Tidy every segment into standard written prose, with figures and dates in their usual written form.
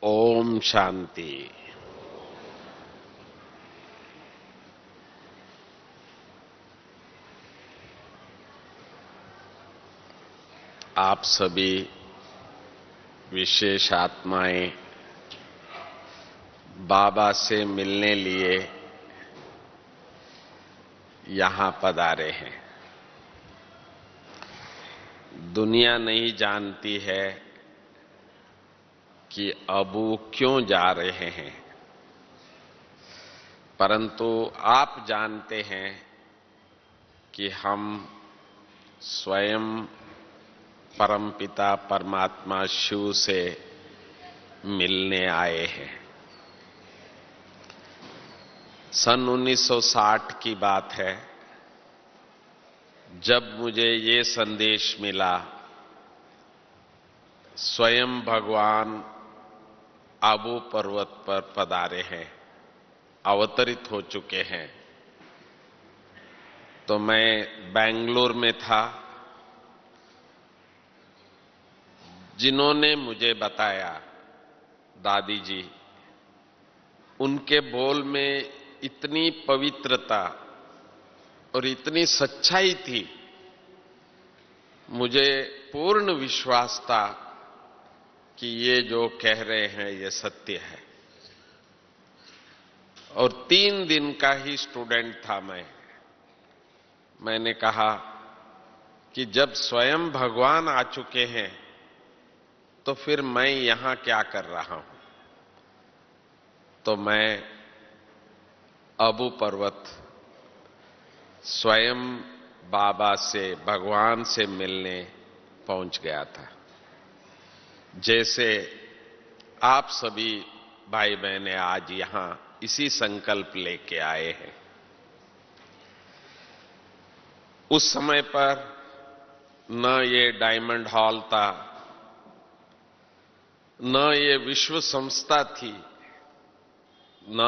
ओम शांति। आप सभी विशेष आत्माएं बाबा से मिलने लिए यहां पधारे हैं। दुनिया नहीं जानती है कि अबू क्यों जा रहे हैं, परंतु आप जानते हैं कि हम स्वयं परमपिता परमात्मा शिव से मिलने आए हैं। सन 1960 की बात है, जब मुझे ये संदेश मिला, स्वयं भगवान आबू पर्वत पर पधारे हैं, अवतरित हो चुके हैं। तो मैं बेंगलुरु में था। जिन्होंने मुझे बताया, दादी जी, उनके बोल में इतनी पवित्रता और इतनी सच्चाई थी, मुझे पूर्ण विश्वास था कि ये जो कह रहे हैं ये सत्य है। और 3 दिन का ही स्टूडेंट था मैंने कहा कि जब स्वयं भगवान आ चुके हैं तो फिर मैं यहां क्या कर रहा हूं। तो मैं अबू पर्वत स्वयं बाबा से, भगवान से मिलने पहुंच गया था। जैसे आप सभी भाई बहनें आज यहां इसी संकल्प लेके आए हैं। उस समय पर न ये डायमंड हॉल था, न ये विश्व संस्था थी, न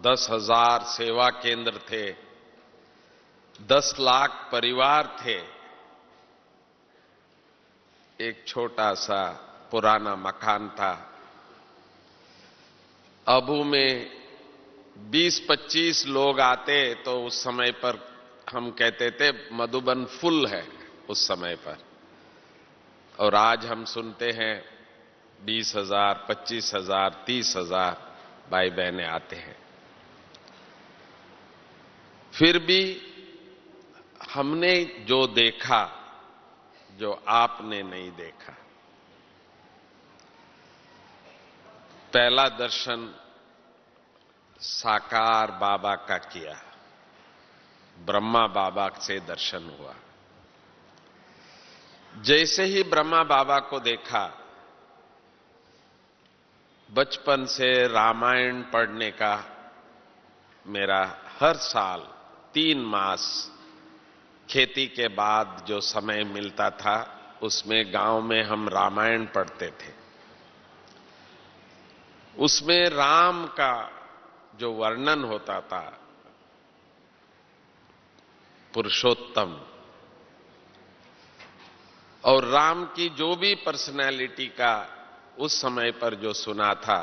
10,000 सेवा केंद्र थे, 10 लाख परिवार थे। एक छोटा सा पुराना मकान था। अबू में 20-25 लोग आते तो उस समय पर हम कहते थे मधुबन फुल है उस समय पर। और आज हम सुनते हैं 20,000, 25,000, 30,000 भाई बहनें आते हैं। फिर भी हमने जो देखा, जो आपने नहीं देखा। पहला दर्शन साकार बाबा का किया, ब्रह्मा बाबा से दर्शन हुआ। जैसे ही ब्रह्मा बाबा को देखा, बचपन से रामायण पढ़ने का मेरा हर साल 3 मास खेती के बाद जो समय मिलता था, उसमें गांव में हम रामायण पढ़ते थे। उसमें राम का जो वर्णन होता था, पुरुषोत्तम, और राम की जो भी पर्सनैलिटी का उस समय पर जो सुना था,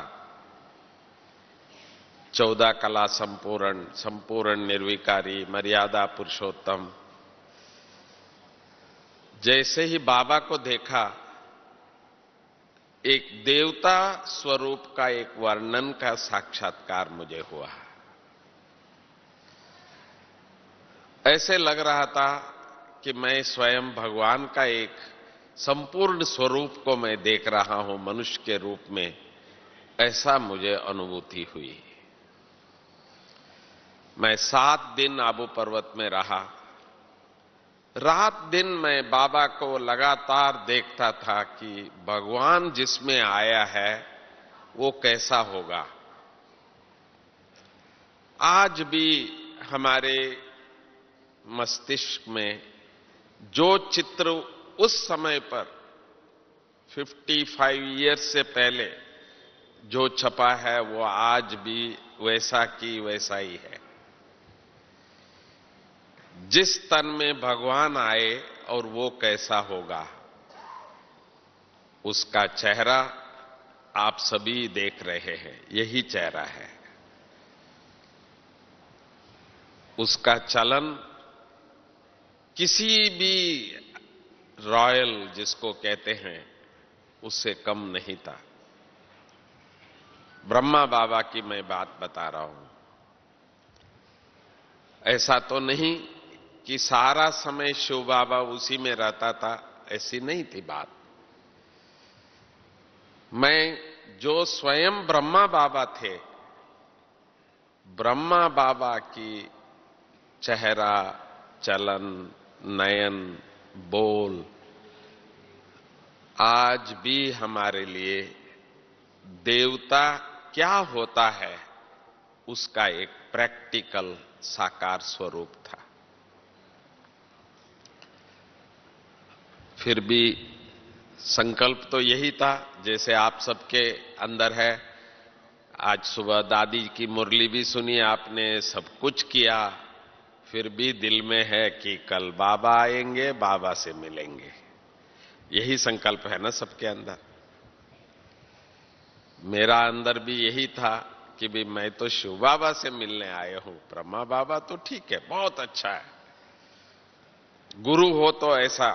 14 कला संपूर्ण, संपूर्ण निर्विकारी, मर्यादा पुरुषोत्तम। जैसे ही बाबा को देखा, एक देवता स्वरूप का एक वर्णन का साक्षात्कार मुझे हुआ। ऐसे लग रहा था कि मैं स्वयं भगवान का एक संपूर्ण स्वरूप को मैं देख रहा हूं मनुष्य के रूप में। ऐसा मुझे अनुभूति हुई। मैं 7 दिन आबू पर्वत में रहा। रात दिन मैं बाबा को लगातार देखता था कि भगवान जिसमें आया है वो कैसा होगा। आज भी हमारे मस्तिष्क में जो चित्र उस समय पर 55 ईयर्स से पहले जो छपा है, वो आज भी वैसा की वैसा ही है। जिस तन में भगवान आए और वो कैसा होगा, उसका चेहरा आप सभी देख रहे हैं, यही चेहरा है। उसका चलन किसी भी रॉयल जिसको कहते हैं उससे कम नहीं था। ब्रह्मा बाबा की मैं बात बता रहा हूं। ऐसा तो नहीं कि सारा समय शिव बाबा उसी में रहता था, ऐसी नहीं थी बात। मैं जो स्वयं ब्रह्मा बाबा थे, ब्रह्मा बाबा की चेहरा, चलन, नयन, बोल आज भी हमारे लिए देवता क्या होता है उसका एक प्रैक्टिकल साकार स्वरूप था। फिर भी संकल्प तो यही था, जैसे आप सबके अंदर है। आज सुबह दादी की मुरली भी सुनी आपने, सब कुछ किया, फिर भी दिल में है कि कल बाबा आएंगे, बाबा से मिलेंगे। यही संकल्प है ना सबके अंदर। मेरा अंदर भी यही था कि भी मैं तो शिव बाबा से मिलने आया हूं, ब्रह्मा बाबा तो ठीक है, बहुत अच्छा है, गुरु हो तो ऐसा।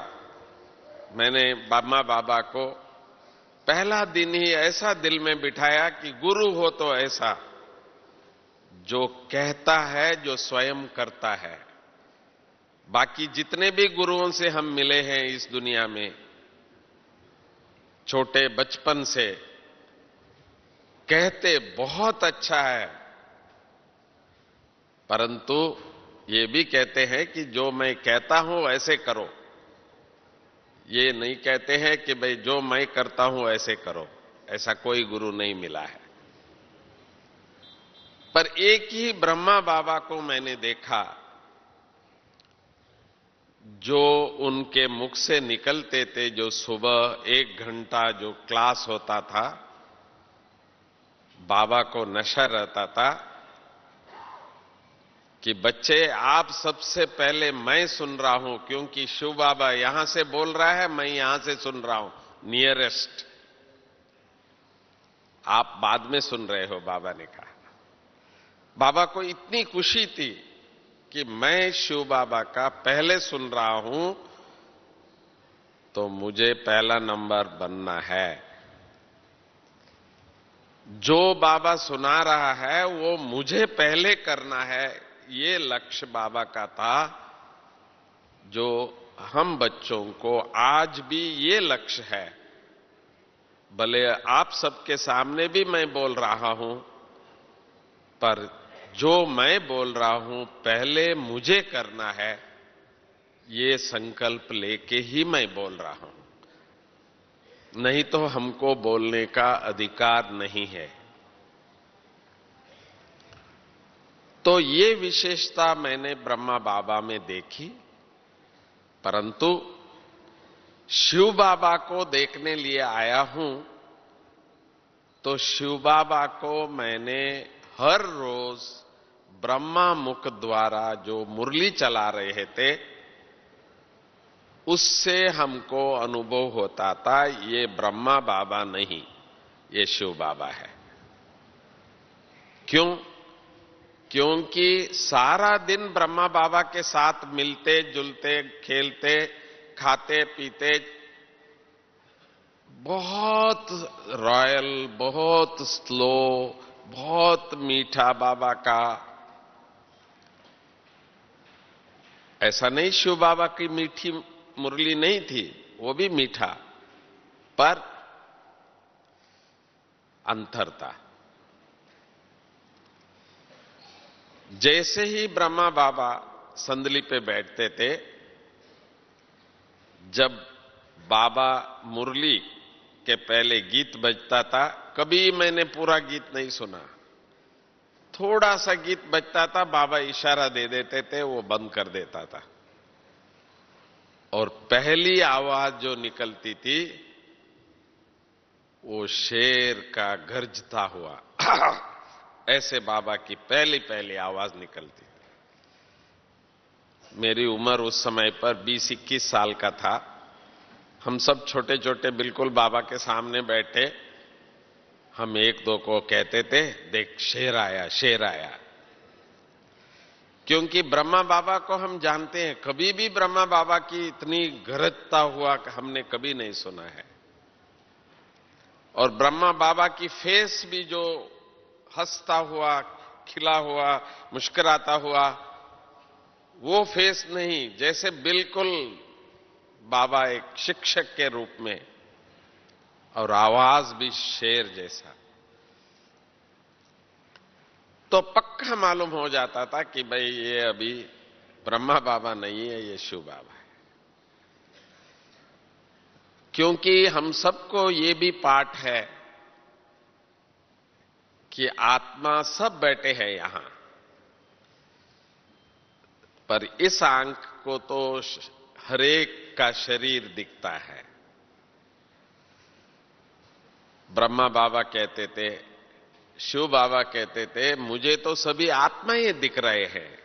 मैंने ब्रह्मा बाबा को पहला दिन ही ऐसा दिल में बिठाया कि गुरु हो तो ऐसा, जो कहता है, जो स्वयं करता है। बाकी जितने भी गुरुओं से हम मिले हैं इस दुनिया में, छोटे बचपन से कहते बहुत अच्छा है, परंतु ये भी कहते हैं कि जो मैं कहता हूं ऐसे करो। ये नहीं कहते हैं कि भाई जो मैं करता हूं ऐसे करो। ऐसा कोई गुरु नहीं मिला है। पर एक ही ब्रह्मा बाबा को मैंने देखा, जो उनके मुख से निकलते थे, जो सुबह 1 घंटा जो क्लास होता था, बाबा को नशा रहता था कि बच्चे आप सबसे पहले मैं सुन रहा हूं, क्योंकि शिव बाबा यहां से बोल रहा है, मैं यहां से सुन रहा हूं, नियरेस्ट। आप बाद में सुन रहे हो, बाबा ने कहा। बाबा को इतनी खुशी थी कि मैं शिव बाबा का पहले सुन रहा हूं, तो मुझे पहला नंबर बनना है। जो बाबा सुना रहा है वो मुझे पहले करना है, ये लक्ष्य बाबा का था, जो हम बच्चों को आज भी ये लक्ष्य है। भले आप सबके सामने भी मैं बोल रहा हूं, पर जो मैं बोल रहा हूं पहले मुझे करना है, ये संकल्प लेके ही मैं बोल रहा हूं। नहीं तो हमको बोलने का अधिकार नहीं है। तो ये विशेषता मैंने ब्रह्मा बाबा में देखी, परंतु शिव बाबा को देखने लिए आया हूं, तो शिव बाबा को मैंने हर रोज ब्रह्मा मुख द्वारा जो मुरली चला रहे थे, उससे हमको अनुभव होता था ये ब्रह्मा बाबा नहीं, ये शिव बाबा है। क्यों? क्योंकि सारा दिन ब्रह्मा बाबा के साथ मिलते जुलते, खेलते, खाते पीते, बहुत रॉयल, बहुत स्लो, बहुत मीठा बाबा का। ऐसा नहीं शिव बाबा की मीठी मुरली नहीं थी, वो भी मीठा, पर अंतर था। जैसे ही ब्रह्मा बाबा संदली पे बैठते थे, जब बाबा मुरली के पहले गीत बजता था, कभी मैंने पूरा गीत नहीं सुना, थोड़ा सा गीत बजता था, बाबा इशारा दे देते थे, वो बंद कर देता था, और पहली आवाज जो निकलती थी वो शेर का गर्जता हुआ ऐसे बाबा की पहली पहली आवाज निकलती थी। मेरी उम्र उस समय पर 20-21 साल का था। हम सब छोटे छोटे बिल्कुल बाबा के सामने बैठे, हम एक दो को कहते थे, देख शेर आया, शेर आया। क्योंकि ब्रह्मा बाबा को हम जानते हैं, कभी भी ब्रह्मा बाबा की इतनी गरजता हुआ हमने कभी नहीं सुना है। और ब्रह्मा बाबा की फेस भी जो हंसता हुआ, खिला हुआ, मुस्कुराता हुआ, वो फेस नहीं, जैसे बिल्कुल बाबा एक शिक्षक के रूप में, और आवाज भी शेर जैसा। तो पक्का मालूम हो जाता था कि भाई ये अभी ब्रह्मा बाबा नहीं है, ये शिव बाबा है। क्योंकि हम सबको ये भी पाठ है कि आत्मा सब बैठे हैं यहां, पर इस आंख को तो हरेक का शरीर दिखता है। ब्रह्मा बाबा कहते थे, शिव बाबा कहते थे, मुझे तो सभी आत्माएं दिख रहे हैं।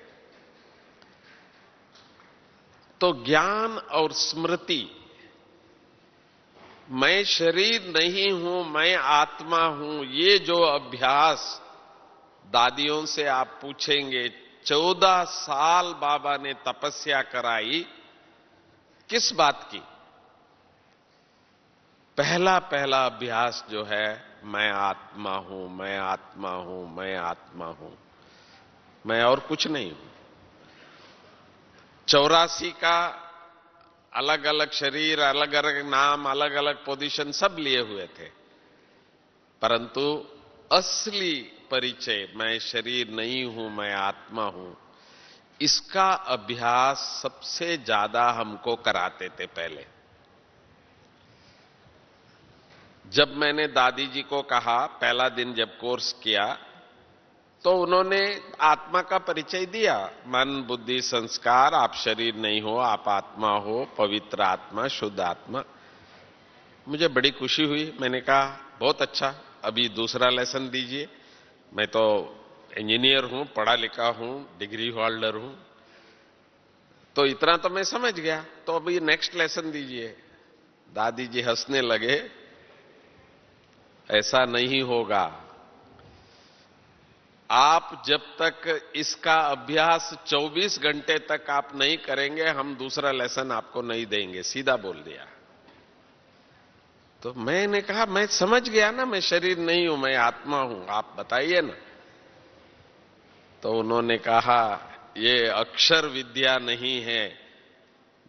तो ज्ञान और स्मृति, मैं शरीर नहीं हूं, मैं आत्मा हूं, ये जो अभ्यास दादियों से आप पूछेंगे, 14 साल बाबा ने तपस्या कराई, किस बात की? पहला पहला अभ्यास जो है, मैं आत्मा हूं, मैं आत्मा हूं, मैं आत्मा हूं, मैं और कुछ नहीं हूं। 84 का अलग अलग शरीर, अलग अलग नाम, अलग अलग पोजीशन सब लिए हुए थे, परंतु असली परिचय, मैं शरीर नहीं हूं, मैं आत्मा हूं, इसका अभ्यास सबसे ज्यादा हमको कराते थे पहले। जब मैंने दादी जी को कहा, पहला दिन जब कोर्स किया, तो उन्होंने आत्मा का परिचय दिया, मन बुद्धि संस्कार, आप शरीर नहीं हो, आप आत्मा हो, पवित्र आत्मा, शुद्ध आत्मा। मुझे बड़ी खुशी हुई। मैंने कहा बहुत अच्छा, अभी दूसरा लेसन दीजिए। मैं तो इंजीनियर हूं, पढ़ा लिखा हूं, डिग्री होल्डर हूं, तो इतना तो मैं समझ गया, तो अभी नेक्स्ट लेसन दीजिए। दादी जी हंसने लगे, ऐसा नहीं होगा। आप जब तक इसका अभ्यास 24 घंटे तक आप नहीं करेंगे, हम दूसरा लेसन आपको नहीं देंगे, सीधा बोल दिया। तो मैंने कहा मैं समझ गया ना, मैं शरीर नहीं हूं, मैं आत्मा हूं, आप बताइए ना। तो उन्होंने कहा ये अक्षर विद्या नहीं है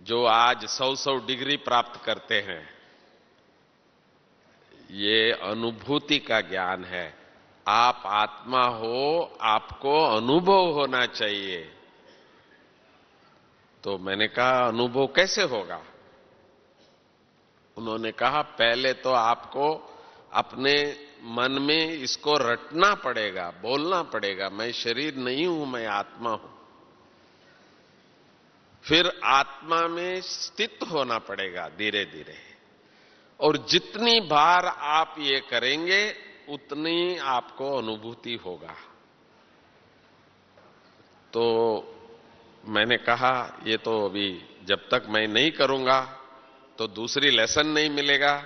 जो आज 100 डिग्री प्राप्त करते हैं, ये अनुभूति का ज्ञान है। आप आत्मा हो, आपको अनुभव होना चाहिए। तो मैंने कहा अनुभव कैसे होगा? उन्होंने कहा पहले तो आपको अपने मन में इसको रटना पड़ेगा, बोलना पड़ेगा, मैं शरीर नहीं हूं, मैं आत्मा हूं। फिर आत्मा में स्थित होना पड़ेगा धीरे धीरे, और जितनी बार आप ये करेंगे उतनी आपको अनुभूति होगा। तो मैंने कहा ये तो अभी जब तक मैं नहीं करूंगा तो दूसरी लेसन नहीं मिलेगा,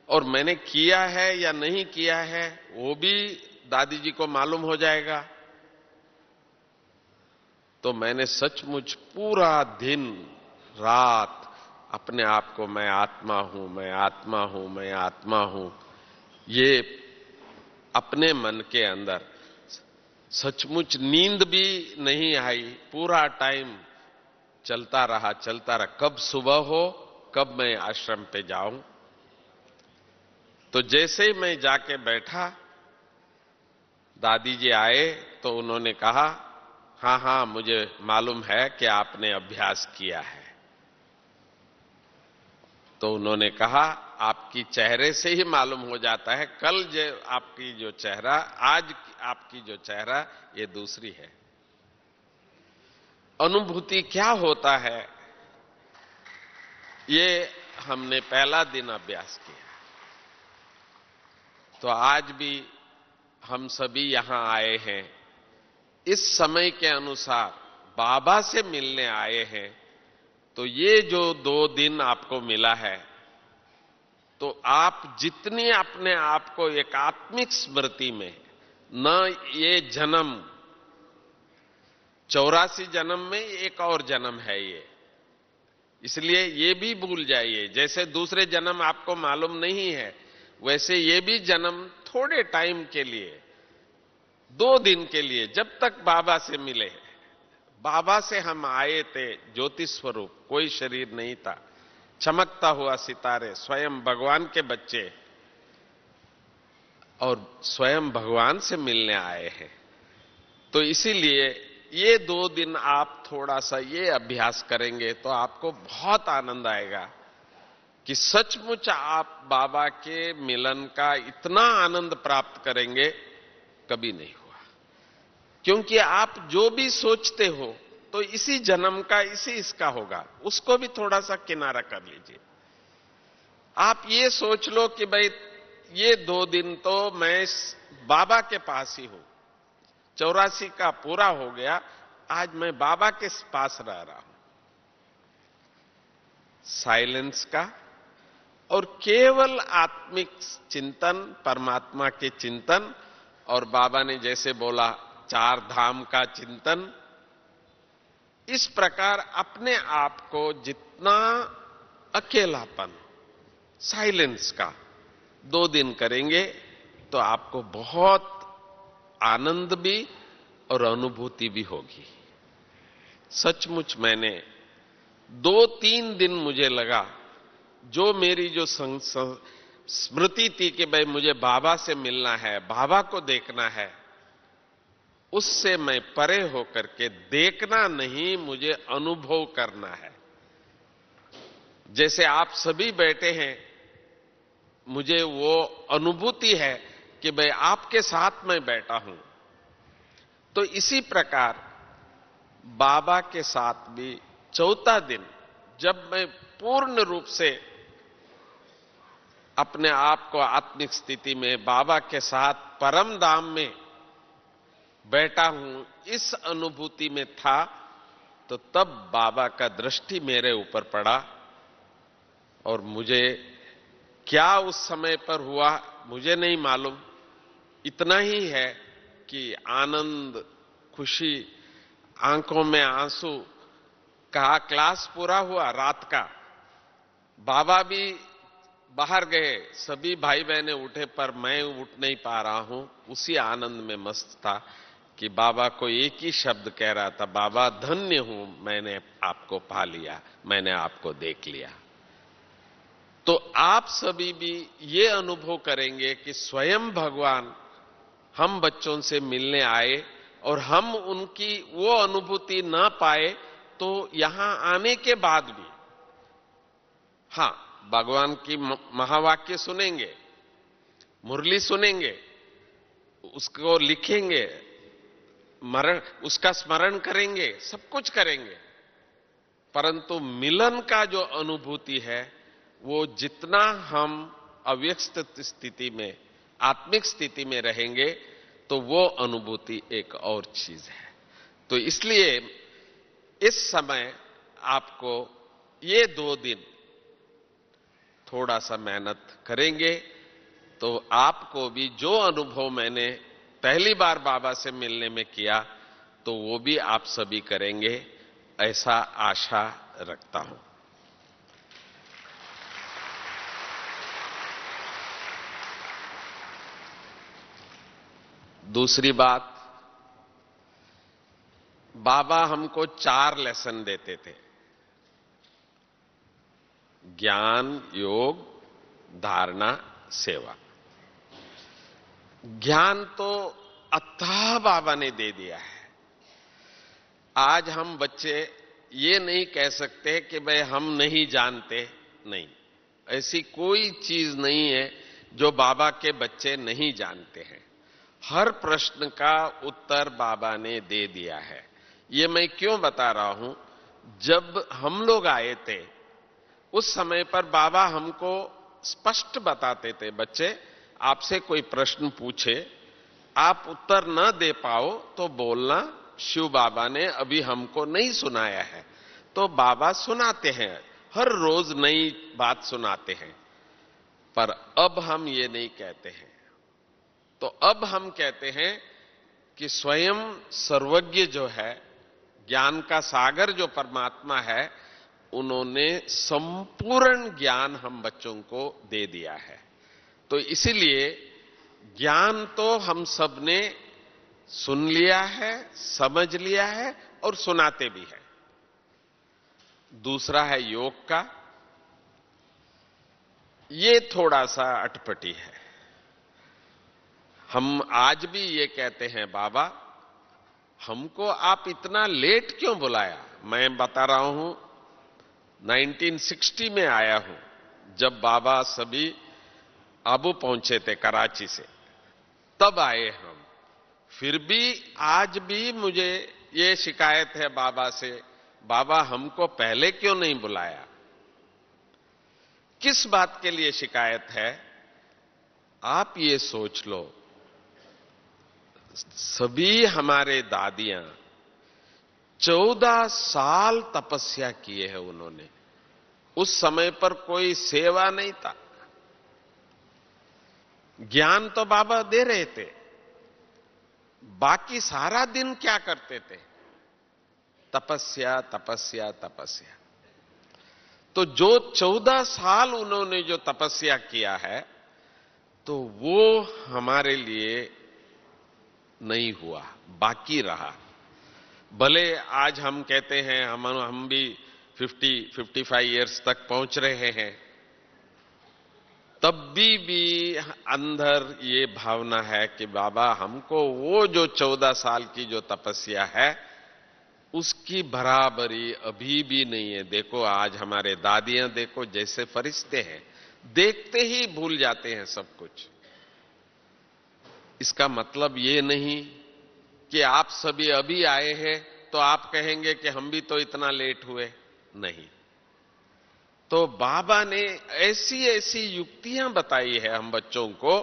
और मैंने किया है या नहीं किया है वो भी दादी जी को मालूम हो जाएगा। तो मैंने सचमुच पूरा दिन रात अपने आप को मैं आत्मा हूं, मैं आत्मा हूं, मैं आत्मा हूं, ये अपने मन के अंदर, सचमुच नींद भी नहीं आई, पूरा टाइम चलता रहा, चलता रहा। कब सुबह हो, कब मैं आश्रम पे जाऊं। तो जैसे ही मैं जाके बैठा, दादी जी आए तो उन्होंने कहा हां हां मुझे मालूम है कि आपने अभ्यास किया है। तो उन्होंने कहा आपकी चेहरे से ही मालूम हो जाता है, कल जो आपकी जो चेहरा, आज आपकी जो चेहरा, ये दूसरी है। अनुभूति क्या होता है, ये हमने पहला दिन अभ्यास किया। तो आज भी हम सभी यहां आए हैं, इस समय के अनुसार बाबा से मिलने आए हैं। तो ये जो 2 दिन आपको मिला है, तो आप जितनी अपने आप को एकात्मिक स्मृति में, न ये जन्म 84 जन्म में एक और जन्म है ये, इसलिए ये भी भूल जाइए। जैसे दूसरे जन्म आपको मालूम नहीं है, वैसे ये भी जन्म थोड़े टाइम के लिए, 2 दिन के लिए, जब तक बाबा से मिले। बाबा से हम आए थे ज्योति स्वरूप, कोई शरीर नहीं था, चमकता हुआ सितारे, स्वयं भगवान के बच्चे, और स्वयं भगवान से मिलने आए हैं। तो इसीलिए ये 2 दिन आप थोड़ा सा ये अभ्यास करेंगे तो आपको बहुत आनंद आएगा कि सचमुच आप बाबा के मिलन का इतना आनंद प्राप्त करेंगे, कभी नहीं हुआ। क्योंकि आप जो भी सोचते हो तो इसी जन्म का, इसका होगा, उसको भी थोड़ा सा किनारा कर लीजिए। आप ये सोच लो कि भाई ये 2 दिन तो मैं बाबा के पास ही हूं, 84 का पूरा हो गया, आज मैं बाबा के पास रह रहा हूं। साइलेंस का और केवल आत्मिक चिंतन, परमात्मा के चिंतन, और बाबा ने जैसे बोला 4 धाम का चिंतन। इस प्रकार अपने आप को जितना अकेलापन, साइलेंस का 2 दिन करेंगे तो आपको बहुत आनंद भी और अनुभूति भी होगी। सचमुच मैंने 2-3 दिन मुझे लगा, जो मेरी जो स्मृति थी कि भाई मुझे बाबा से मिलना है, बाबा को देखना है, उससे मैं परे होकर के देखना नहीं, मुझे अनुभव करना है। जैसे आप सभी बैठे हैं, मुझे वो अनुभूति है कि भाई आपके साथ मैं बैठा हूं। तो इसी प्रकार बाबा के साथ भी 4था दिन, जब मैं पूर्ण रूप से अपने आप को आत्मिक स्थिति में बाबा के साथ परम धाम में बैठा हूं, इस अनुभूति में था, तो तब बाबा का दृष्टि मेरे ऊपर पड़ा। और मुझे क्या उस समय पर हुआ मुझे नहीं मालूम, इतना ही है कि आनंद, खुशी, आंखों में आंसू। कहा क्लास पूरा हुआ रात का, बाबा भी बाहर गए, सभी भाई बहने उठे, पर मैं उठ नहीं पा रहा हूं। उसी आनंद में मस्त था कि बाबा को एक ही शब्द कह रहा था, बाबा धन्य हूं, मैंने आपको पा लिया, मैंने आपको देख लिया। तो आप सभी भी ये अनुभव करेंगे कि स्वयं भगवान हम बच्चों से मिलने आए, और हम उनकी वो अनुभूति ना पाए तो यहां आने के बाद भी, हां, भगवान की महावाक्य सुनेंगे, मुरली सुनेंगे, उसको लिखेंगे, उसका स्मरण करेंगे, सब कुछ करेंगे, परंतु मिलन का जो अनुभूति है, वो जितना हम अव्यक्त स्थिति में, आत्मिक स्थिति में रहेंगे, तो वो अनुभूति एक और चीज है। तो इसलिए इस समय आपको ये 2 दिन थोड़ा सा मेहनत करेंगे तो आपको भी जो अनुभव मैंने पहली बार बाबा से मिलने में किया, तो वो भी आप सभी करेंगे, ऐसा आशा रखता हूं। दूसरी बात, बाबा हमको 4 लेसन देते थे, ज्ञान, योग, धारणा, सेवा। ज्ञान तो अथाह बाबा ने दे दिया है। आज हम बच्चे ये नहीं कह सकते कि भाई हम नहीं जानते, नहीं, ऐसी कोई चीज नहीं है जो बाबा के बच्चे नहीं जानते हैं। हर प्रश्न का उत्तर बाबा ने दे दिया है। ये मैं क्यों बता रहा हूं, जब हम लोग आए थे उस समय पर बाबा हमको स्पष्ट बताते थे, बच्चे आपसे कोई प्रश्न पूछे, आप उत्तर न दे पाओ तो बोलना, शिव बाबा ने अभी हमको नहीं सुनाया है। तो बाबा सुनाते हैं, हर रोज नई बात सुनाते हैं। पर अब हम ये नहीं कहते हैं। तो अब हम कहते हैं कि स्वयं सर्वज्ञ जो है, ज्ञान का सागर जो परमात्मा है, उन्होंने संपूर्ण ज्ञान हम बच्चों को दे दिया है। तो इसीलिए ज्ञान तो हम सब ने सुन लिया है, समझ लिया है और सुनाते भी हैं। दूसरा है योग का। ये थोड़ा सा अटपटी है। हम आज भी ये कहते हैं, बाबा हमको आप इतना लेट क्यों बुलाया? मैं बता रहा हूं 1960 में आया हूं, जब बाबा सभी आबू पहुंचे थे कराची से, तब आए हम। फिर भी आज भी मुझे ये शिकायत है बाबा से, बाबा हमको पहले क्यों नहीं बुलाया? किस बात के लिए शिकायत है? आप ये सोच लो, सभी हमारे दादियां 14 साल तपस्या किए हैं उन्होंने। उस समय पर कोई सेवा नहीं था। ज्ञान तो बाबा दे रहे थे, बाकी सारा दिन क्या करते थे? तपस्या तपस्या तपस्या। तो जो 14 साल उन्होंने जो तपस्या किया है, तो वो हमारे लिए नहीं हुआ, बाकी रहा। भले आज हम कहते हैं हम भी 55 इयर्स तक पहुंच रहे हैं, तब भी अंदर ये भावना है कि बाबा हमको वो जो 14 साल की जो तपस्या है, उसकी बराबरी अभी भी नहीं है। देखो आज हमारे दादियां देखो जैसे फरिश्ते हैं, देखते ही भूल जाते हैं सब कुछ। इसका मतलब ये नहीं कि आप सभी अभी आए हैं तो आप कहेंगे कि हम भी तो इतना लेट हुए, नहीं। तो बाबा ने ऐसी ऐसी युक्तियां बताई है हम बच्चों को,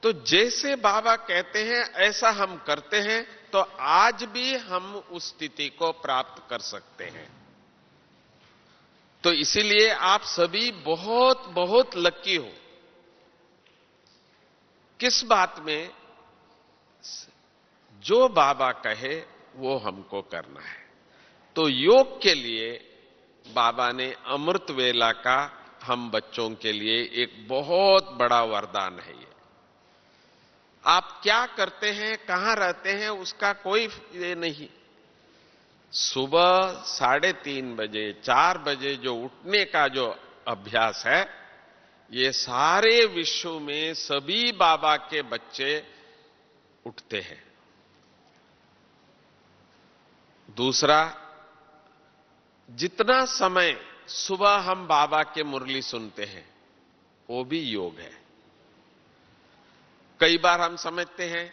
तो जैसे बाबा कहते हैं ऐसा हम करते हैं, तो आज भी हम उस स्थिति को प्राप्त कर सकते हैं। तो इसीलिए आप सभी बहुत बहुत लकी हो। किस बात में? जो बाबा कहे वो हमको करना है। तो योग के लिए बाबा ने अमृत वेला का हम बच्चों के लिए एक बहुत बड़ा वरदान है। ये आप क्या करते हैं, कहां रहते हैं, उसका कोई ये नहीं। सुबह 3:30 बजे 4 बजे जो उठने का जो अभ्यास है, ये सारे विश्व में सभी बाबा के बच्चे उठते हैं। दूसरा, जितना समय सुबह हम बाबा के मुरली सुनते हैं, वो भी योग है। कई बार हम समझते हैं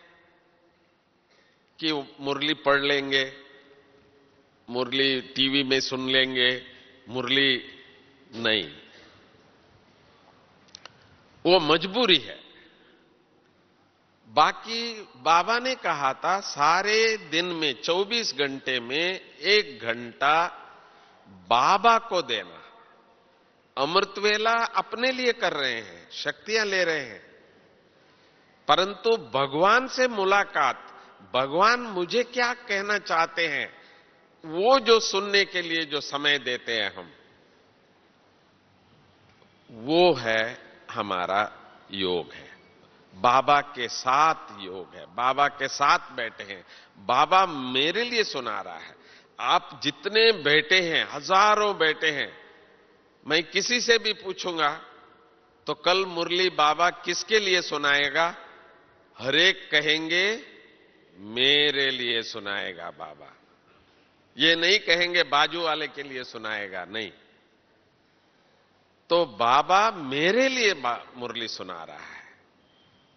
कि मुरली पढ़ लेंगे, मुरली टीवी में सुन लेंगे, मुरली नहीं, वो मजबूरी है। बाकी बाबा ने कहा था सारे दिन में 24 घंटे में 1 घंटा बाबा को देना। अमृत वेला अपने लिए कर रहे हैं, शक्तियां ले रहे हैं, परंतु भगवान से मुलाकात, भगवान मुझे क्या कहना चाहते हैं, वो जो सुनने के लिए जो समय देते हैं हम, वो है हमारा योग है। बाबा के साथ योग है, बाबा के साथ बैठे हैं। बाबा मेरे लिए सुना रहा है। आप जितने बैठे हैं, हजारों बैठे हैं, मैं किसी से भी पूछूंगा तो कल मुरली बाबा किसके लिए सुनाएगा? हर एक कहेंगे मेरे लिए सुनाएगा बाबा। ये नहीं कहेंगे बाजू वाले के लिए सुनाएगा, नहीं। तो बाबा मेरे लिए मुरली सुना रहा है।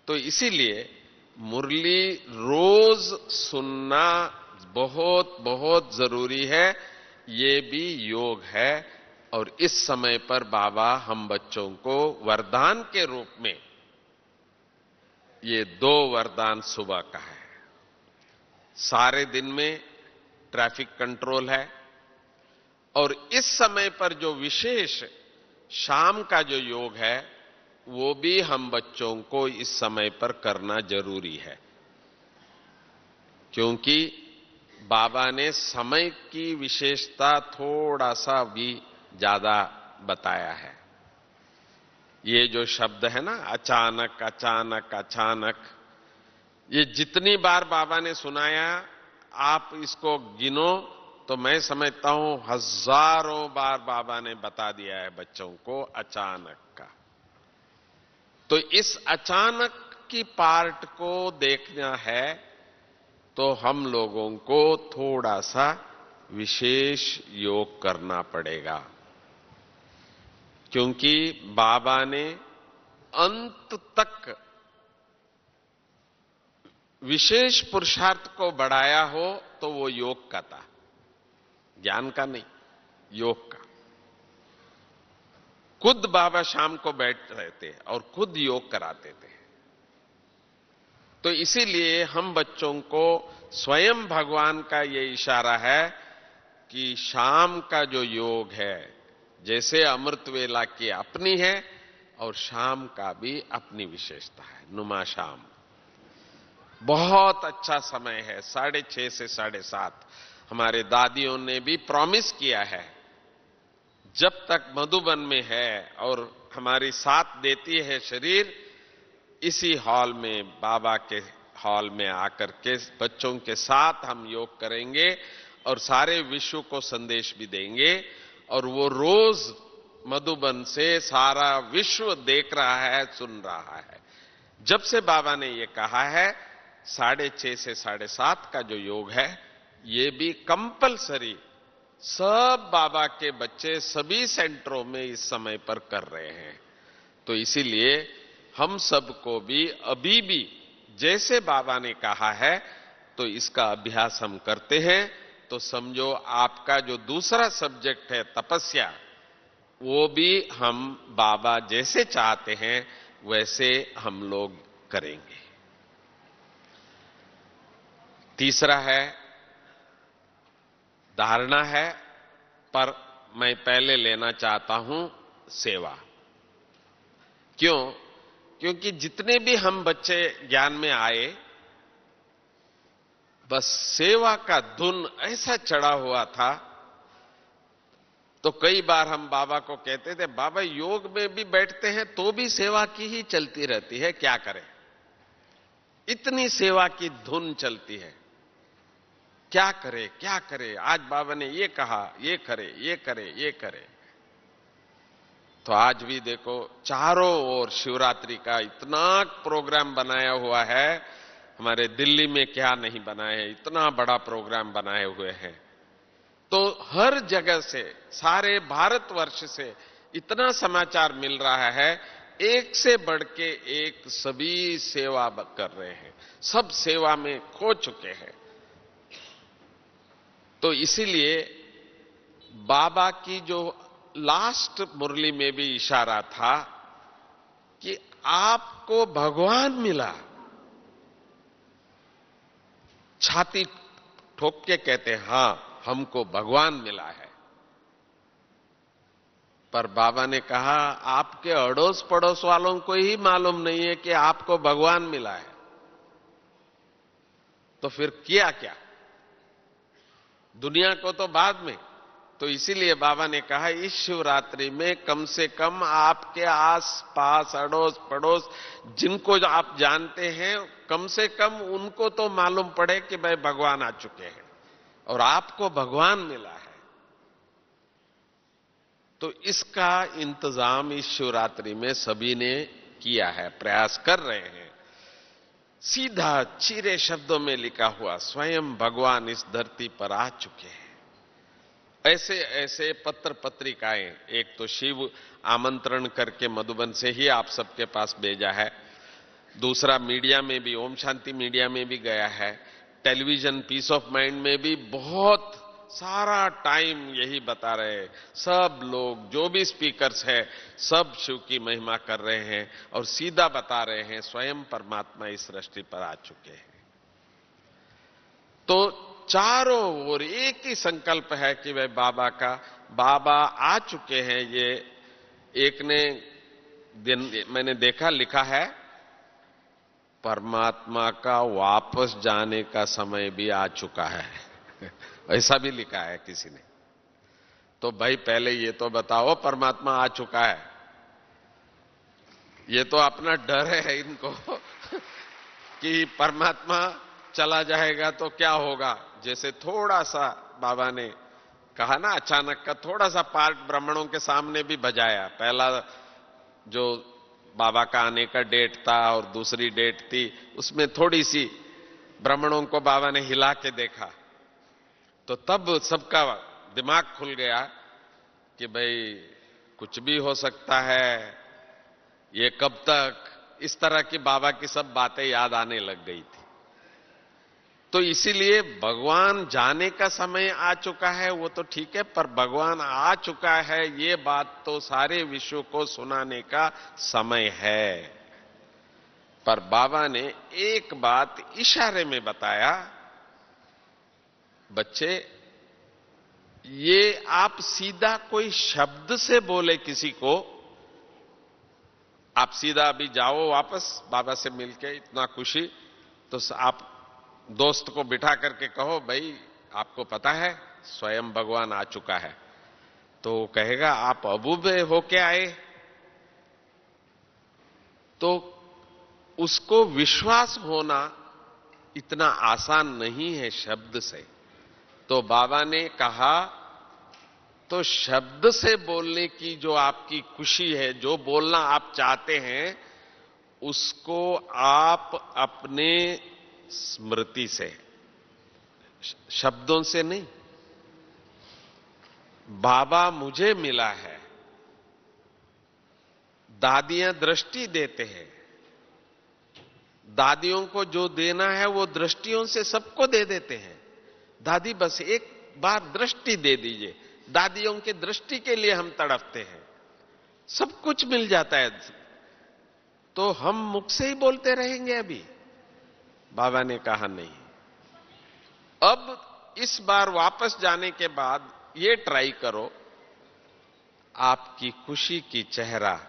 तो इसीलिए मुरली रोज सुनना बहुत बहुत जरूरी है। ये भी योग है। और इस समय पर बाबा हम बच्चों को वरदान के रूप में ये 2 वरदान सुबह का है। सारे दिन में ट्रैफिक कंट्रोल है, और इस समय पर जो विशेष शाम का जो योग है, वो भी हम बच्चों को इस समय पर करना जरूरी है, क्योंकि बाबा ने समय की विशेषता थोड़ा सा भी ज्यादा बताया है। ये जो शब्द है ना, अचानक अचानक अचानक, ये जितनी बार बाबा ने सुनाया, आप इसको गिनो तो मैं समझता हूं हजारों बार बाबा ने बता दिया है बच्चों को अचानक का। तो इस अचानक की पार्ट को देखना है तो हम लोगों को थोड़ा सा विशेष योग करना पड़ेगा, क्योंकि बाबा ने अंत तक विशेष पुरुषार्थ को बढ़ाया हो तो वो योग का था, ज्ञान का नहीं, योग का। खुद बाबा शाम को बैठ रहे थे और खुद योग कराते थे। तो इसीलिए हम बच्चों को स्वयं भगवान का ये इशारा है कि शाम का जो योग है, जैसे अमृत वेला की अपनी है और शाम का भी अपनी विशेषता है। नुमा शाम बहुत अच्छा समय है, 6:30 से 7:30। हमारे दादियों ने भी प्रॉमिस किया है, जब तक मधुबन में है और हमारी साथ देती है शरीर, इसी हॉल में, बाबा के हॉल में आकर के बच्चों के साथ हम योग करेंगे और सारे विश्व को संदेश भी देंगे। और वो रोज मधुबन से सारा विश्व देख रहा है, सुन रहा है। जब से बाबा ने ये कहा है 6:30 से 7:30 का जो योग है, ये भी कंपलसरी सब बाबा के बच्चे सभी सेंटरों में इस समय पर कर रहे हैं। तो इसीलिए हम सबको भी अभी भी जैसे बाबा ने कहा है तो इसका अभ्यास हम करते हैं, तो समझो आपका जो दूसरा सब्जेक्ट है तपस्या, वो भी हम बाबा जैसे चाहते हैं वैसे हम लोग करेंगे। तीसरा है धारणा है, पर मैं पहले लेना चाहता हूं सेवा। क्यों? क्योंकि जितने भी हम बच्चे ज्ञान में आए, बस सेवा का धुन ऐसा चढ़ा हुआ था। तो कई बार हम बाबा को कहते थे, बाबा योग में भी बैठते हैं तो भी सेवा की ही चलती रहती है, क्या करें? इतनी सेवा की धुन चलती है, क्या करे क्या करे? आज बाबा ने ये कहा, ये करे ये करे ये करे। तो आज भी देखो चारों ओर शिवरात्रि का इतना प्रोग्राम बनाया हुआ है। हमारे दिल्ली में क्या नहीं बनाए हैं, इतना बड़ा प्रोग्राम बनाए हुए हैं। तो हर जगह से, सारे भारतवर्ष से इतना समाचार मिल रहा है, एक से बढ़ के एक सभी सेवा कर रहे हैं, सब सेवा में खो चुके हैं। तो इसीलिए बाबा की जो लास्ट मुरली में भी इशारा था कि आपको भगवान मिला, छाती ठोक के कहते हैं हां हमको भगवान मिला है। पर बाबा ने कहा आपके अड़ोस पड़ोस वालों को ही मालूम नहीं है कि आपको भगवान मिला है, तो फिर किया क्या? दुनिया को तो बाद में। तो इसीलिए बाबा ने कहा इस शिवरात्रि में कम से कम आपके आस पास अड़ोस पड़ोस जिनको आप जानते हैं, कम से कम उनको तो मालूम पड़े कि भाई भगवान आ चुके हैं और आपको भगवान मिला है। तो इसका इंतजाम इस शिवरात्रि में सभी ने किया है, प्रयास कर रहे हैं। सीधा चीरे शब्दों में लिखा हुआ स्वयं भगवान इस धरती पर आ चुके हैं। ऐसे ऐसे पत्र पत्रिकाएं, एक तो शिव आमंत्रण करके मधुबन से ही आप सबके पास भेजा है, दूसरा मीडिया में भी, ओम शांति मीडिया में भी गया है, टेलीविजन पीस ऑफ माइंड में भी बहुत सारा टाइम यही बता रहे हैं। सब लोग जो भी स्पीकर्स हैं सब शिव की महिमा कर रहे हैं और सीधा बता रहे हैं स्वयं परमात्मा इस सृष्टि पर आ चुके हैं। तो चारों ओर एक ही संकल्प है कि वह बाबा आ चुके हैं। ये एक ने दिन मैंने देखा लिखा है, परमात्मा का वापस जाने का समय भी आ चुका है। ऐसा भी लिखा है किसी ने। तो भाई पहले ये तो बताओ परमात्मा आ चुका है। ये तो अपना डर है इनको कि परमात्मा चला जाएगा तो क्या होगा। जैसे थोड़ा सा बाबा ने कहा ना, अचानक का थोड़ा सा पार्ट ब्राह्मणों के सामने भी बजाया। पहला जो बाबा का आने का डेट था और दूसरी डेट थी, उसमें थोड़ी सी ब्राह्मणों को बाबा ने हिला के देखा, तो तब सबका दिमाग खुल गया कि भाई कुछ भी हो सकता है, ये कब तक। इस तरह की बाबा की सब बातें याद आने लग गई थी। तो इसीलिए भगवान जाने का समय आ चुका है वो तो ठीक है, पर भगवान आ चुका है ये बात तो सारे विश्व को सुनाने का समय है। पर बाबा ने एक बात इशारे में बताया, बच्चे ये आप सीधा कोई शब्द से बोले किसी को, आप सीधा अभी जाओ वापस बाबा से मिलके, इतना खुशी, तो आप दोस्त को बिठा करके कहो भाई आपको पता है स्वयं भगवान आ चुका है, तो वो कहेगा आप अबूबे होके आए। तो उसको विश्वास होना इतना आसान नहीं है शब्द से। तो बाबा ने कहा तो शब्द से बोलने की जो आपकी खुशी है, जो बोलना आप चाहते हैं, उसको आप अपने स्मृति से, शब्दों से नहीं। बाबा मुझे मिला है, दादियां दृष्टि देते हैं, दादियों को जो देना है वो दृष्टियों से सबको दे देते हैं। दादी बस एक बार दृष्टि दे दीजिए, दादियों की दृष्टि के लिए हम तड़पते हैं, सब कुछ मिल जाता है। तो हम मुख से ही बोलते रहेंगे अभी? बाबा ने कहा नहीं, अब इस बार वापस जाने के बाद ये ट्राई करो, आपकी खुशी की चेहरा,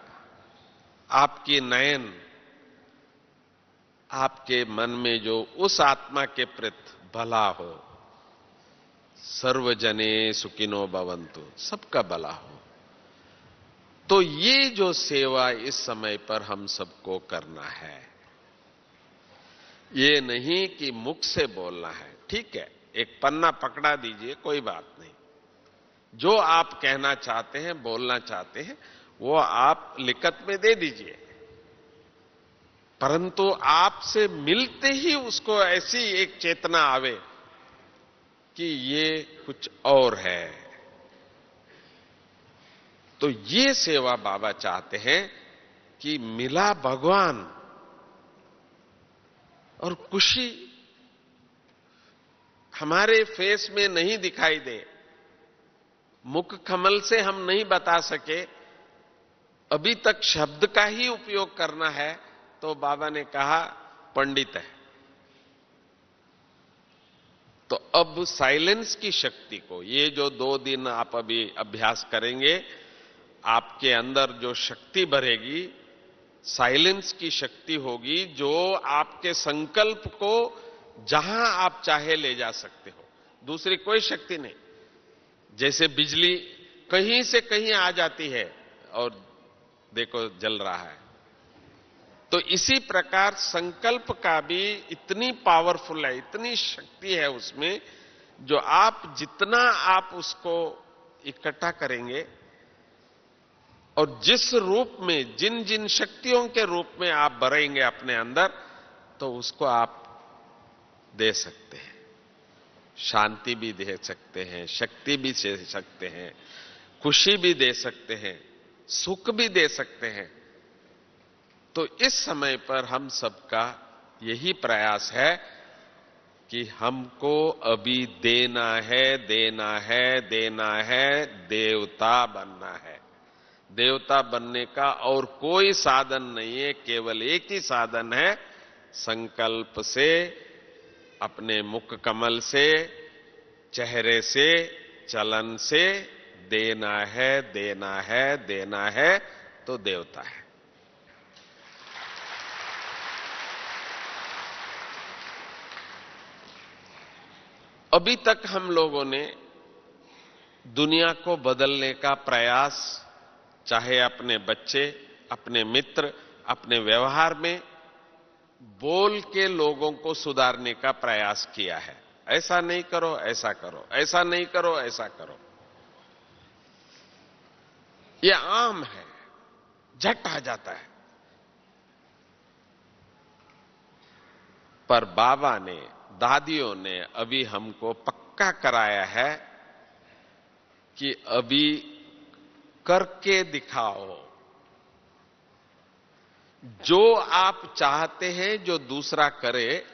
आपकी नयन, आपके मन में जो उस आत्मा के प्रति भला हो, सर्वजने सुखिनो भवन्तु, सबका भला हो। तो ये जो सेवा इस समय पर हम सबको करना है, ये नहीं कि मुख से बोलना है। ठीक है, एक पन्ना पकड़ा दीजिए, कोई बात नहीं, जो आप कहना चाहते हैं, बोलना चाहते हैं, वो आप लिखत में दे दीजिए, परंतु आपसे मिलते ही उसको ऐसी एक चेतना आवे कि ये कुछ और है। तो ये सेवा बाबा चाहते हैं कि मिला भगवान, और खुशी हमारे फेस में नहीं दिखाई दे, मुख कमल से हम नहीं बता सके, अभी तक शब्द का ही उपयोग करना है, तो बाबा ने कहा पंडित है। तो अब साइलेंस की शक्ति को, ये जो 2 दिन आप अभी अभ्यास करेंगे, आपके अंदर जो शक्ति भरेगी, साइलेंस की शक्ति होगी, जो आपके संकल्प को जहां आप चाहे ले जा सकते हो, दूसरी कोई शक्ति नहीं। जैसे बिजली कहीं से कहीं आ जाती है और देखो जल रहा है, तो इसी प्रकार संकल्प का भी इतनी पावरफुल है, इतनी शक्ति है उसमें, जो आप जितना आप उसको इकट्ठा करेंगे और जिस रूप में, जिन जिन शक्तियों के रूप में आप भरेंगे अपने अंदर, तो उसको आप दे सकते हैं। शांति भी दे सकते हैं, शक्ति भी दे सकते हैं, खुशी भी दे सकते हैं, सुख भी दे सकते हैं। तो इस समय पर हम सबका यही प्रयास है कि हमको अभी देना है, देना है, देना है, देवता बनना है। देवता बनने का और कोई साधन नहीं है, केवल एक ही साधन है, संकल्प से, अपने मुख कमल से, चेहरे से, चलन से देना है, देना है, देना है, तो देवता है। अभी तक हम लोगों ने दुनिया को बदलने का प्रयास, चाहे अपने बच्चे, अपने मित्र, अपने व्यवहार में बोल के लोगों को सुधारने का प्रयास किया है। ऐसा नहीं करो, ऐसा करो, ऐसा नहीं करो, ऐसा करो। यह आम है, झट आ जाता है। पर बाबा ने, दादियों ने अभी हमको पक्का कराया है कि अभी करके दिखाओ। जो आप चाहते हैं जो दूसरा करे,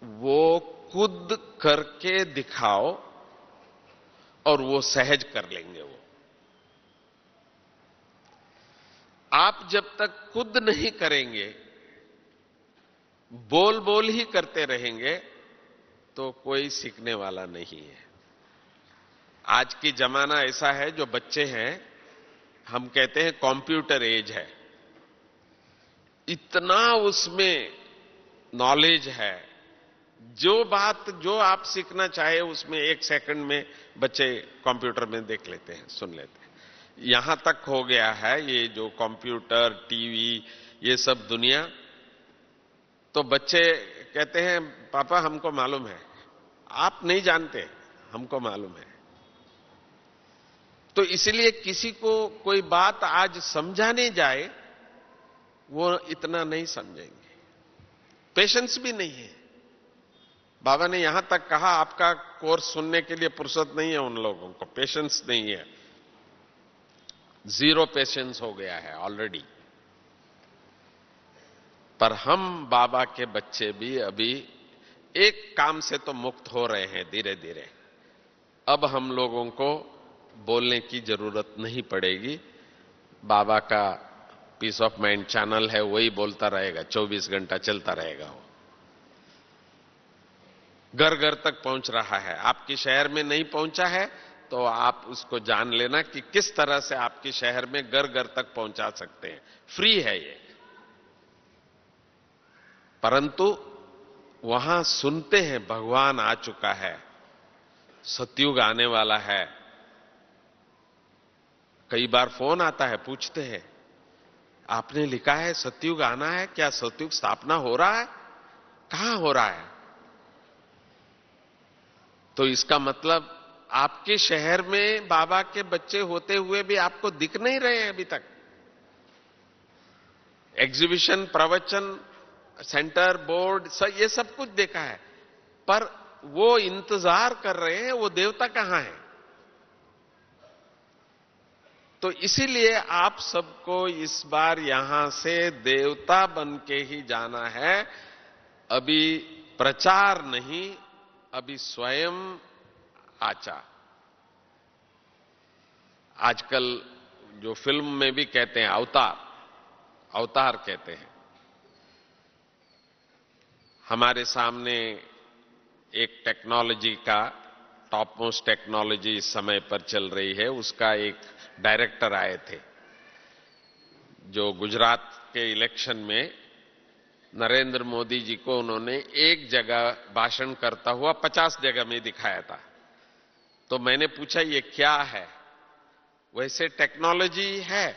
वो खुद करके दिखाओ और वो सहज कर लेंगे। वो आप जब तक खुद नहीं करेंगे, बोल बोल ही करते रहेंगे, तो कोई सीखने वाला नहीं है। आज की जमाना ऐसा है, जो बच्चे हैं, हम कहते हैं कंप्यूटर एज है। इतना उसमें नॉलेज है, जो बात जो आप सीखना चाहे उसमें 1 सेकंड में बच्चे कंप्यूटर में देख लेते हैं, सुन लेते हैं। यहां तक हो गया है ये जो कंप्यूटर, टीवी, ये सब दुनिया। तो बच्चे कहते हैं पापा हमको मालूम है। आप नहीं जानते, हमको मालूम है। तो इसलिए किसी को कोई बात आज समझाने जाए, वो इतना नहीं समझेंगे। पेशेंस भी नहीं है। बाबा ने यहां तक कहा, आपका कोर्स सुनने के लिए फुर्सत नहीं है उन लोगों को, पेशेंस नहीं है। 0 पेशेंस हो गया है ऑलरेडी। पर हम बाबा के बच्चे भी अभी एक काम से तो मुक्त हो रहे हैं धीरे धीरे। अब हम लोगों को बोलने की जरूरत नहीं पड़ेगी। बाबा का पीस ऑफ माइंड चैनल है, वही बोलता रहेगा, 24 घंटा चलता रहेगा। वो घर घर तक पहुंच रहा है। आपके शहर में नहीं पहुंचा है तो आप उसको जान लेना कि किस तरह से आपके शहर में घर घर तक पहुंचा सकते हैं। फ्री है ये। परंतु वहां सुनते हैं भगवान आ चुका है, सतयुग आने वाला है। कई बार फोन आता है, पूछते हैं आपने लिखा है सतयुग आना है, क्या सतयुग स्थापना हो रहा है? कहां हो रहा है? तो इसका मतलब आपके शहर में बाबा के बच्चे होते हुए भी आपको दिख नहीं रहे हैं अभी तक। एग्जीबिशन, प्रवचन सेंटर, बोर्ड, ये सब कुछ देखा है, पर वो इंतजार कर रहे हैं, वो देवता कहां है? तो इसीलिए आप सबको इस बार यहां से देवता बन के ही जाना है। अभी प्रचार नहीं, अभी स्वयं आचार। आजकल जो फिल्म में भी कहते हैं अवतार, अवतार कहते हैं। हमारे सामने एक टेक्नोलॉजी का, टॉप मोस्ट टेक्नोलॉजी इस समय पर चल रही है, उसका एक डायरेक्टर आए थे, जो गुजरात के इलेक्शन में नरेंद्र मोदी जी को उन्होंने एक जगह भाषण करता हुआ 50 जगह में दिखाया था। तो मैंने पूछा ये क्या है? वैसे टेक्नोलॉजी है,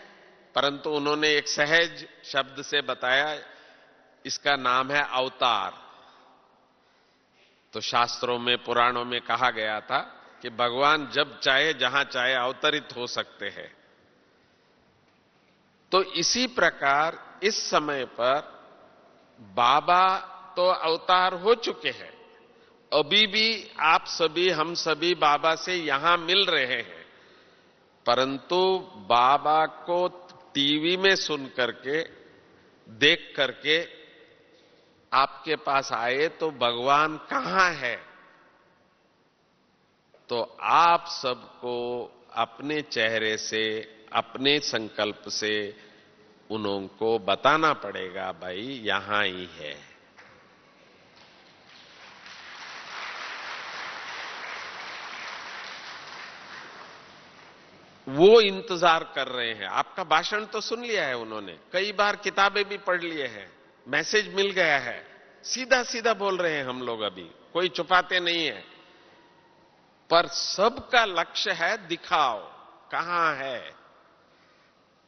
परंतु उन्होंने एक सहज शब्द से बताया, इसका नाम है अवतार। तो शास्त्रों में, पुराणों में कहा गया था कि भगवान जब चाहे जहां चाहे अवतरित हो सकते हैं। तो इसी प्रकार इस समय पर बाबा तो अवतार हो चुके हैं। अभी भी आप सभी, हम सभी बाबा से यहां मिल रहे हैं, परंतु बाबा को टीवी में सुन करके, देख करके आपके पास आए तो भगवान कहां है? तो आप सबको अपने चेहरे से, अपने संकल्प से उनको बताना पड़ेगा, भाई यहां ही है। वो इंतजार कर रहे हैं। आपका भाषण तो सुन लिया है उन्होंने, कई बार किताबें भी पढ़ लिए हैं, मैसेज मिल गया है, सीधा सीधा बोल रहे हैं हम लोग, अभी कोई छुपाते नहीं है। पर सबका लक्ष्य है दिखाओ कहां है।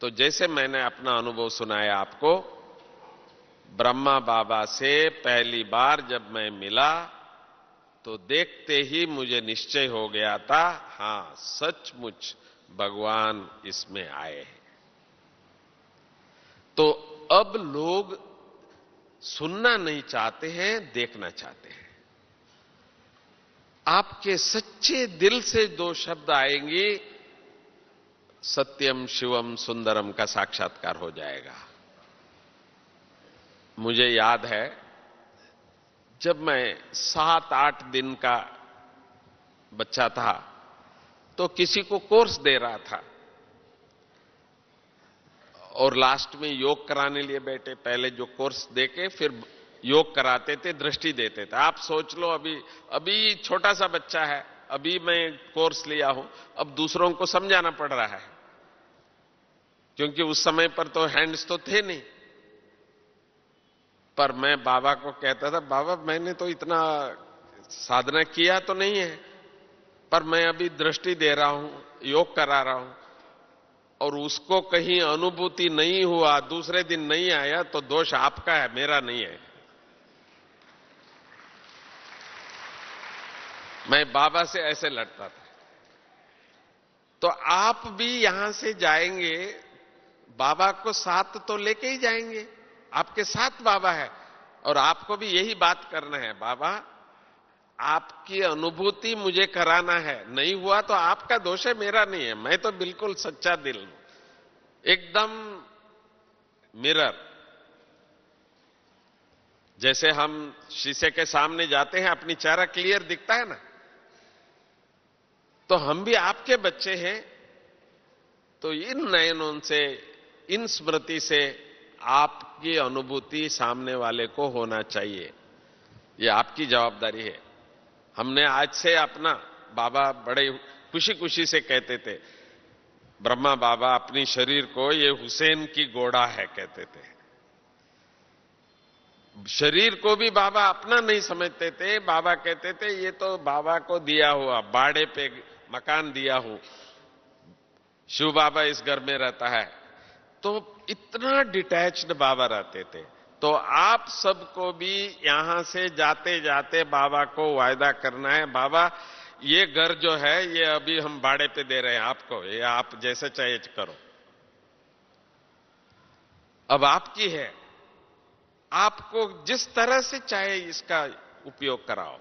तो जैसे मैंने अपना अनुभव सुनाया आपको, ब्रह्मा बाबा से पहली बार जब मैं मिला तो देखते ही मुझे निश्चय हो गया था, हां सचमुच भगवान इसमें आए हैं। तो अब लोग सुनना नहीं चाहते हैं, देखना चाहते हैं। आपके सच्चे दिल से दो शब्द आएंगे, सत्यम शिवम सुंदरम का साक्षात्कार हो जाएगा। मुझे याद है जब मैं 7-8 दिन का बच्चा था तो किसी को कोर्स दे रहा था और लास्ट में योग कराने लिए बैठे। पहले जो कोर्स देके फिर योग कराते थे, दृष्टि देते थे। आप सोच लो, अभी छोटा सा बच्चा है, अभी मैं कोर्स लिया हूं, अब दूसरों को समझाना पड़ रहा है, क्योंकि उस समय पर तो हैंड्स तो थे नहीं। पर मैं बाबा को कहता था, बाबा मैंने तो इतना साधना किया तो नहीं है, पर मैं अभी दृष्टि दे रहा हूं, योग करा रहा हूं, और उसको कहीं अनुभूति नहीं हुआ, दूसरे दिन नहीं आया, तो दोष आपका है, मेरा नहीं है। मैं बाबा से ऐसे लड़ता था। तो आप भी यहां से जाएंगे, बाबा को साथ तो लेके ही जाएंगे, आपके साथ बाबा है, और आपको भी यही बात करना है, बाबा आपकी अनुभूति मुझे कराना है, नहीं हुआ तो आपका दोष है, मेरा नहीं है। मैं तो बिल्कुल सच्चा दिल हूं, एकदम मिरर। जैसे हम शीशे के सामने जाते हैं, अपनी चेहरा क्लियर दिखता है ना, तो हम भी आपके बच्चे हैं। तो इन नयनों से, इन स्मृति से आपकी अनुभूति सामने वाले को होना चाहिए, ये आपकी जवाबदारी है। हमने आज से अपना, बाबा बड़े खुशी खुशी से कहते थे, ब्रह्मा बाबा अपनी शरीर को ये हुसैन की घोड़ा है कहते थे। शरीर को भी बाबा अपना नहीं समझते थे, बाबा कहते थे ये तो बाबा को दिया हुआ, बाड़े पे मकान दिया हूं, शिव बाबा इस घर में रहता है। तो इतना डिटैच्ड बाबा रहते थे। तो आप सबको भी यहां से जाते जाते बाबा को वायदा करना है, बाबा ये घर जो है ये अभी हम भाड़े पे दे रहे हैं आपको, ये आप जैसे चाहिए करो, अब आपकी है, आपको जिस तरह से चाहे इसका उपयोग कराओ।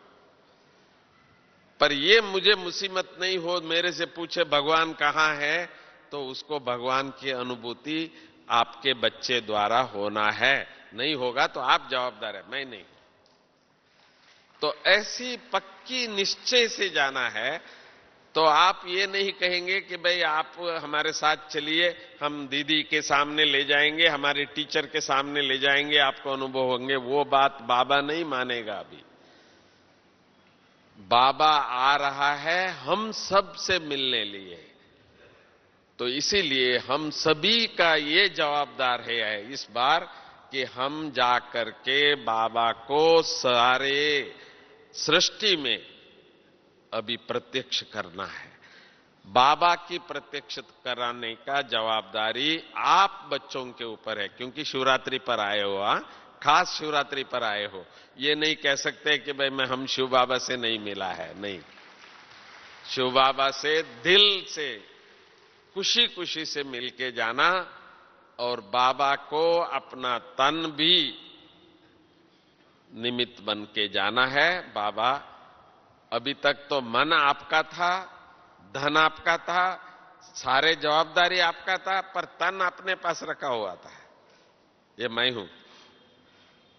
पर ये मुझे मुसीबत नहीं हो, मेरे से पूछे भगवान कहां है, तो उसको भगवान की अनुभूति आपके बच्चे द्वारा होना है। नहीं होगा तो आप जवाबदार है, मैं नहीं। तो ऐसी पक्की निश्चय से जाना है। तो आप ये नहीं कहेंगे कि भाई आप हमारे साथ चलिए, हम दीदी के सामने ले जाएंगे, हमारे टीचर के सामने ले जाएंगे, आपको अनुभव होंगे। वो बात बाबा नहीं मानेगा। अभी बाबा आ रहा है हम सब से मिलने लिए, तो इसीलिए हम सभी का ये जवाबदार है इस बार कि हम जाकर के बाबा को सारे सृष्टि में अभी प्रत्यक्ष करना है। बाबा की प्रत्यक्ष कराने का जवाबदारी आप बच्चों के ऊपर है, क्योंकि शिवरात्रि पर आए हो, खास शिवरात्रि पर आए हो। ये नहीं कह सकते कि भाई मैं हम शिव बाबा से नहीं मिला है, नहीं। शिव बाबा से दिल से खुशी खुशी से मिलके जाना, और बाबा को अपना तन भी निमित्त बन के जाना है। बाबा अभी तक तो मन आपका था, धन आपका था, सारे जवाबदारी आपका था, पर तन अपने पास रखा हुआ था। ये मैं हूं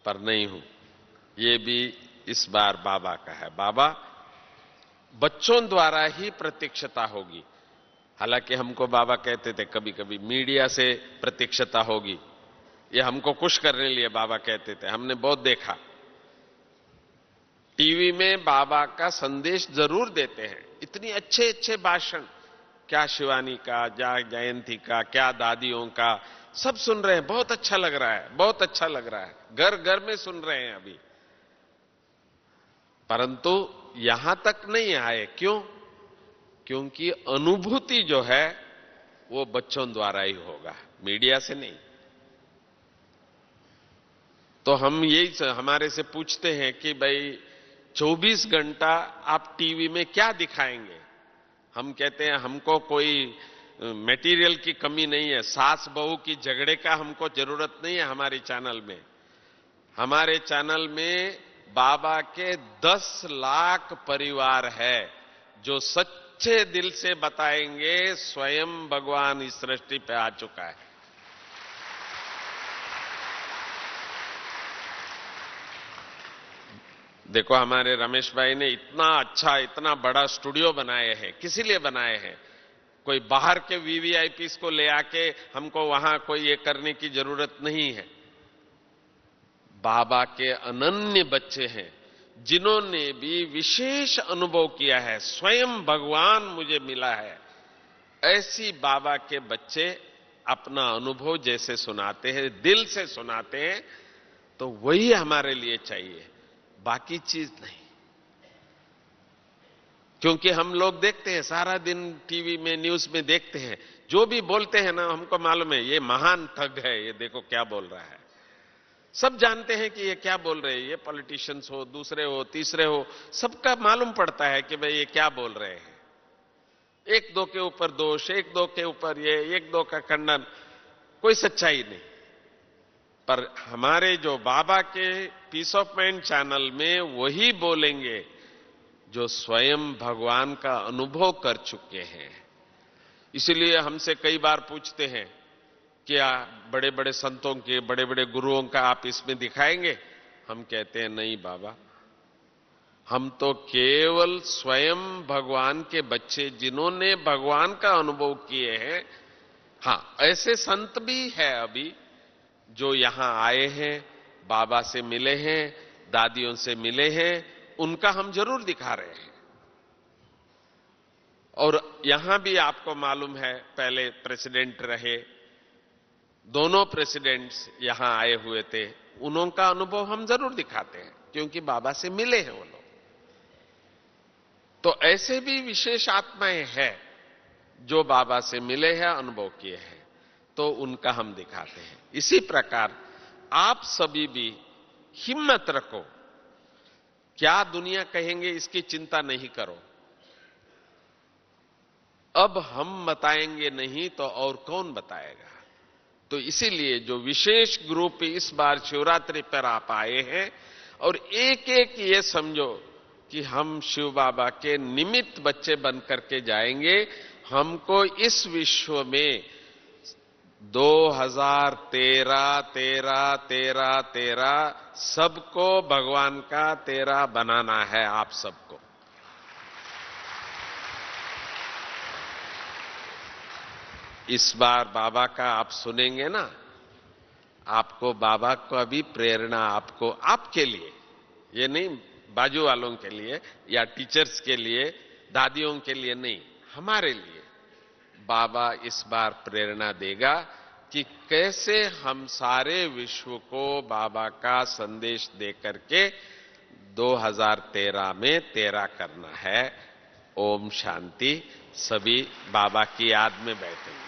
पर नहीं हूं, ये भी इस बार बाबा का है। बाबा बच्चों द्वारा ही प्रत्यक्षता होगी। हालांकि हमको बाबा कहते थे कभी कभी मीडिया से प्रत्यक्षता होगी, ये हमको खुश करने लिए बाबा कहते थे। हमने बहुत देखा, टीवी में बाबा का संदेश जरूर देते हैं, इतनी अच्छे अच्छे भाषण, क्या शिवानी का, जयंती का, क्या दादियों का, सब सुन रहे हैं, बहुत अच्छा लग रहा है, बहुत अच्छा लग रहा है, घर घर में सुन रहे हैं अभी। परंतु यहां तक नहीं आए। क्यों? क्योंकि अनुभूति जो है वो बच्चों द्वारा ही होगा, मीडिया से नहीं। तो हम यही हमारे से पूछते हैं कि भाई 24 घंटा आप टीवी में क्या दिखाएंगे? हम कहते हैं हमको कोई मटेरियल की कमी नहीं है, सास बहू की झगड़े का हमको जरूरत नहीं है हमारे चैनल में। हमारे चैनल में बाबा के 10 लाख परिवार है जो सच्चे दिल से बताएंगे स्वयं भगवान इस सृष्टि पे आ चुका है। देखो हमारे रमेश भाई ने इतना अच्छा, इतना बड़ा स्टूडियो बनाए हैं। किस लिए बनाए हैं? कोई बाहर के वीवीआईपीस को ले आके हमको वहां कोई ये करने की जरूरत नहीं है। बाबा के अनन्य बच्चे हैं जिन्होंने भी विशेष अनुभव किया है, स्वयं भगवान मुझे मिला है। ऐसी बाबा के बच्चे अपना अनुभव जैसे सुनाते हैं, दिल से सुनाते हैं, तो वही हमारे लिए चाहिए, बाकी चीज नहीं। क्योंकि हम लोग देखते हैं सारा दिन टीवी में, न्यूज में देखते हैं, जो भी बोलते हैं ना, हमको मालूम है ये महान ठग है, ये देखो क्या बोल रहा है। सब जानते हैं कि ये क्या बोल रहे हैं, ये पॉलिटिशियंस हो, दूसरे हो, तीसरे हो, सबका मालूम पड़ता है कि भाई ये क्या बोल रहे हैं। एक दो के ऊपर दोष, एक दो के ऊपर ये, एक दो का खंडन, कोई सच्चाई नहीं। पर हमारे जो बाबा के पीस ऑफ माइंड चैनल में वही बोलेंगे जो स्वयं भगवान का अनुभव कर चुके हैं। इसलिए हमसे कई बार पूछते हैं क्या बड़े बड़े संतों के, बड़े बड़े गुरुओं का आप इसमें दिखाएंगे? हम कहते हैं नहीं बाबा, हम तो केवल स्वयं भगवान के बच्चे जिन्होंने भगवान का अनुभव किए हैं। हां, ऐसे संत भी है अभी जो यहां आए हैं, बाबा से मिले हैं, दादियों से मिले हैं, उनका हम जरूर दिखा रहे हैं। और यहां भी आपको मालूम है पहले प्रेसिडेंट रहे, दोनों प्रेसिडेंट्स यहां आए हुए थे, उनका अनुभव हम जरूर दिखाते हैं क्योंकि बाबा से मिले हैं वो लोग। तो ऐसे भी विशेष आत्माएं हैं जो बाबा से मिले हैं, अनुभव किए हैं, तो उनका हम दिखाते हैं। इसी प्रकार आप सभी भी हिम्मत रखो, क्या दुनिया कहेंगे इसकी चिंता नहीं करो। अब हम बताएंगे नहीं तो और कौन बताएगा। तो इसीलिए जो विशेष ग्रुप इस बार शिवरात्रि पर आप आए हैं, और एक एक ये समझो कि हम शिव बाबा के निमित्त बच्चे बन करके जाएंगे। हमको इस विश्व में 2013 13 13 13 सबको भगवान का 13 बनाना है, आप सबको। इस बार बाबा का आप सुनेंगे ना, आपको बाबा को अभी प्रेरणा, आपको, आपके लिए, ये नहीं बाजू वालों के लिए या टीचर्स के लिए, दादियों के लिए नहीं, हमारे लिए बाबा इस बार प्रेरणा देगा कि कैसे हम सारे विश्व को बाबा का संदेश दे करके 2013 में 13 करना है। ओम शांति। सभी बाबा की याद में बैठेंगे।